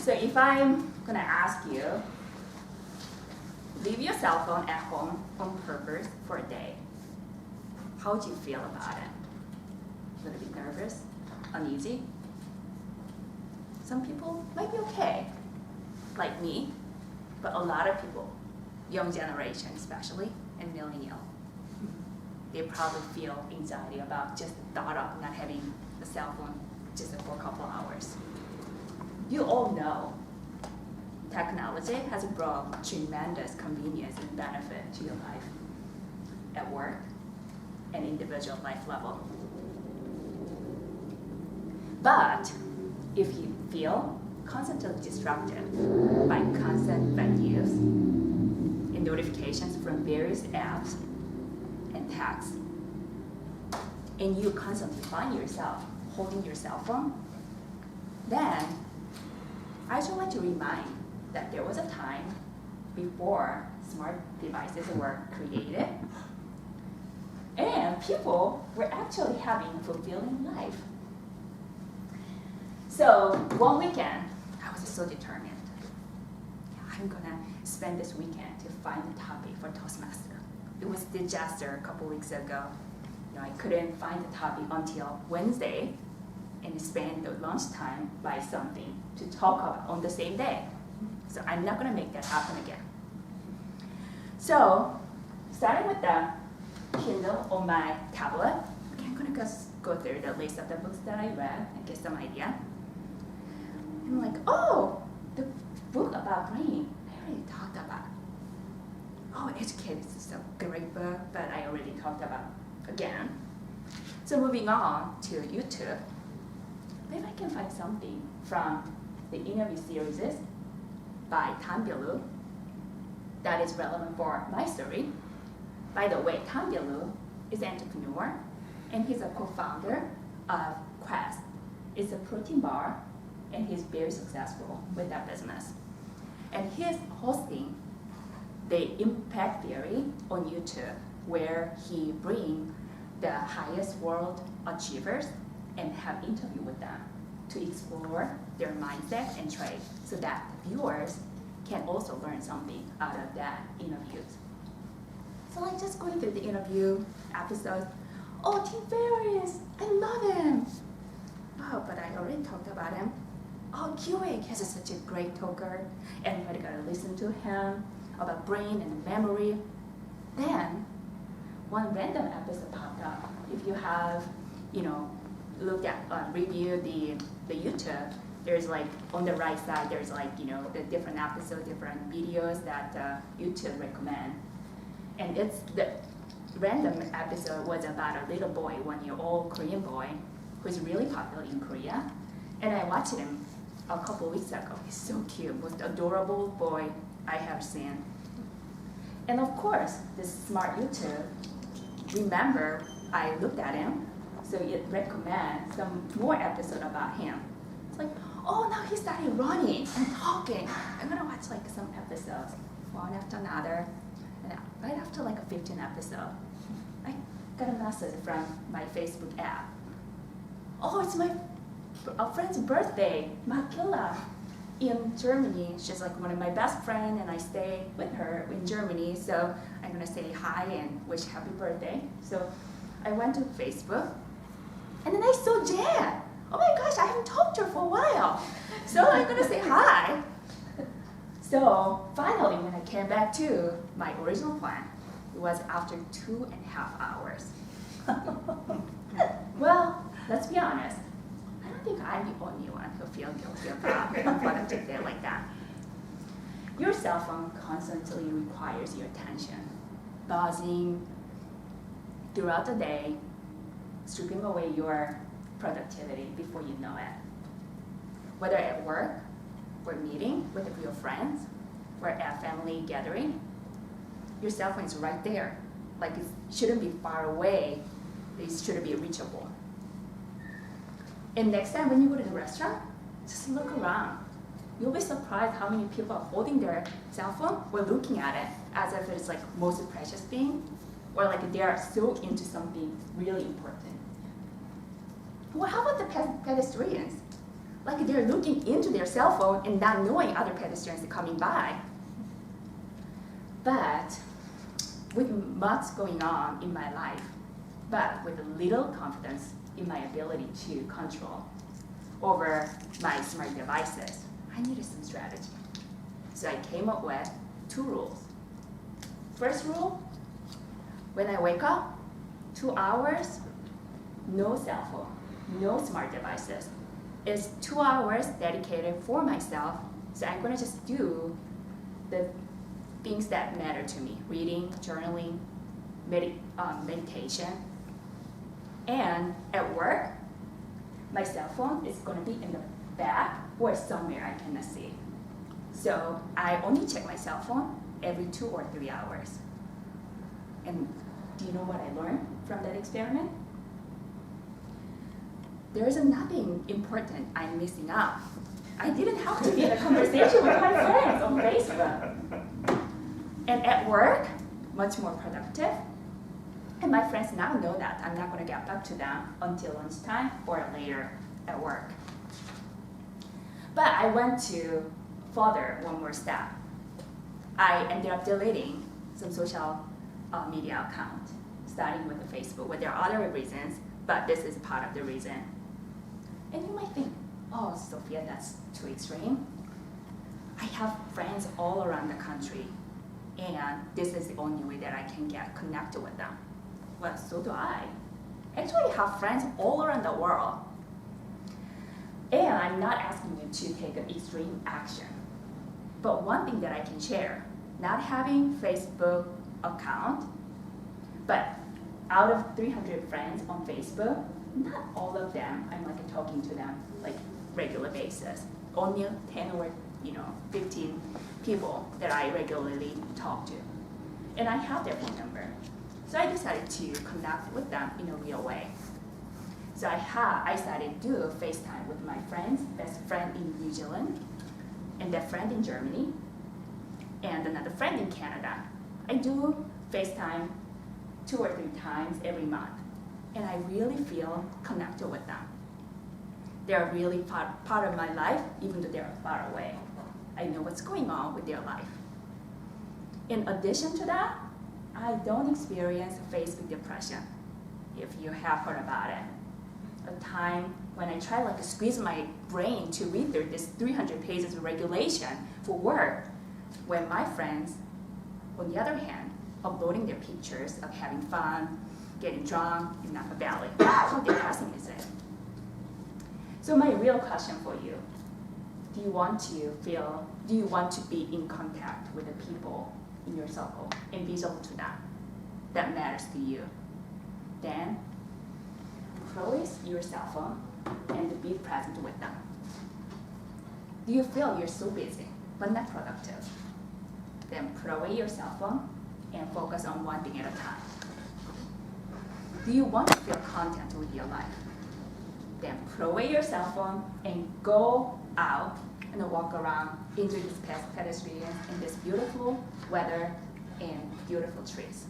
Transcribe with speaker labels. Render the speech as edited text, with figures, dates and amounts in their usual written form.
Speaker 1: So if I'm gonna ask you, leave your cell phone at home on purpose for a day, how would you feel about it? A little bit nervous, uneasy? Some people might be okay, like me, but a lot of people, young generation especially, and millennial, they probably feel anxiety about just the thought of not having a cell phone just for a couple hours. You all know technology has brought tremendous convenience and benefit to your life at work and individual life level. But if you feel constantly distracted by constant venues and notifications from various apps and texts, and you constantly find yourself holding your cell phone, then I just want to remind that there was a time before smart devices were created and people were actually having a fulfilling life. So one weekend, I was so determined. I'm gonna spend this weekend to find a topic for Toastmaster. It was a disaster a couple weeks ago. I couldn't find the topic until Wednesday and spend the lunchtime by something to talk about on the same day. So I'm not gonna make that happen again. So starting with the Kindle on my tablet, I'm gonna just go through the list of the books that I read and get some idea. I'm like, oh, the book about brain, I already talked about. Oh, Educate is a great book, but I already talked about again. So moving on to YouTube, maybe I can find something from the interview series by Tan Bilu that is relevant for my story. By the way, Tan Bilu is an entrepreneur, and he's a co-founder of Quest. It's a protein bar, and he's very successful with that business. And he's hosting the Impact Theory on YouTube, where he brings the highest world achievers and have interview with them to explore their mindset and trade so that viewers can also learn something out of that interviews. So like just going through the interview episodes, oh, Tim Ferriss, I love him. Oh, but I already talked about him. Oh, Kewick has such a great talker. Everybody gotta listen to him about brain and memory. Then one random episode popped up. If you have, looked at, review the YouTube, there's like, on the right side, there's like, the different episodes, different videos that YouTube recommend. And it's the random episode was about a little boy, 1-year-old Korean boy, who's really popular in Korea. And I watched him a couple weeks ago. He's so cute, most adorable boy I have seen. And of course, this smart YouTube, remember, I looked at him, so it recommends some more episode about him. It's like, oh, now he started running and talking. I'm gonna watch like some episodes, one after another. And right after like a 15 episode, I got a message from my Facebook app. Oh, it's a friend's birthday, Makila, in Germany. She's like one of my best friends, and I stay with her in Germany, so I'm gonna say hi and wish happy birthday. So I went to Facebook, and then I saw Jan. Oh my gosh, I haven't talked to her for a while. So I'm gonna say hi. So finally, when I came back to my original plan, it was after 2.5 hours. Well, let's be honest. I don't think I'm the only one who feels guilty about what I did there like that. Your cell phone constantly requires your attention, buzzing throughout the day, stripping away your productivity before you know it. Whether at work, or meeting with your friends, or at family gathering, your cell phone is right there. Like it shouldn't be far away, it shouldn't be reachable. And next time when you go to the restaurant, just look around. You'll be surprised how many people are holding their cell phone or looking at it as if it's like most precious thing, or like they are so into something really important. Well, how about the pedestrians? like they're looking into their cell phone and not knowing other pedestrians are coming by. But with much going on in my life, but with little confidence in my ability to control over my smart devices, I needed some strategy. So I came up with 2 rules. First rule, when I wake up, 2 hours, no cell phone, no smart devices. It's 2 hours dedicated for myself, so I'm gonna just do the things that matter to me: reading, journaling, meditation. And at work, my cell phone is gonna be in the back or somewhere I cannot see. So I only check my cell phone every 2 or 3 hours. And do you know what I learned from that experiment? There is nothing important I'm missing out. I didn't have to be in a conversation with my friends on Facebook. And at work, much more productive. And my friends now know that I'm not going to get back to them until lunchtime or later at work. But I went to further one more step. I ended up deleting some social media account, starting with the Facebook. Well, there are other reasons, but this is part of the reason. And you might think, oh, Sophia, that's too extreme. I have friends all around the country, and this is the only way that I can get connected with them. Well, so do I. Actually, I have friends all around the world. And I'm not asking you to take an extreme action. But one thing that I can share, not having Facebook account, but out of 300 friends on Facebook, not all of them I'm like talking to them like regular basis. Only 10 or 15 people that I regularly talk to. And I have their phone number. So I decided to connect with them in a real way. So I started to do FaceTime with my friends, best friend in New Zealand, and that friend in Germany, and another friend in Canada. I do FaceTime 2 or 3 times every month, and I really feel connected with them. They're really part of my life, even though they're far away. I know what's going on with their life. In addition to that, I don't experience Facebook depression, if you have heard about it. A time when I try to squeeze my brain to read through this 300 pages of regulation for work, when my friends, on the other hand, uploading their pictures of having fun, getting drunk in Napa Valley. How depressing is it? So my real question for you, do you want to be in contact with the people in your circle and visible to them that matters to you? Then close your cell phone and be present with them. Do you feel you're so busy but not productive? Then put away your cell phone and focus on one thing at a time. Do you want to feel content with your life? Then put away your cell phone and go out and walk around, enjoy these pedestrians and this beautiful weather and beautiful trees.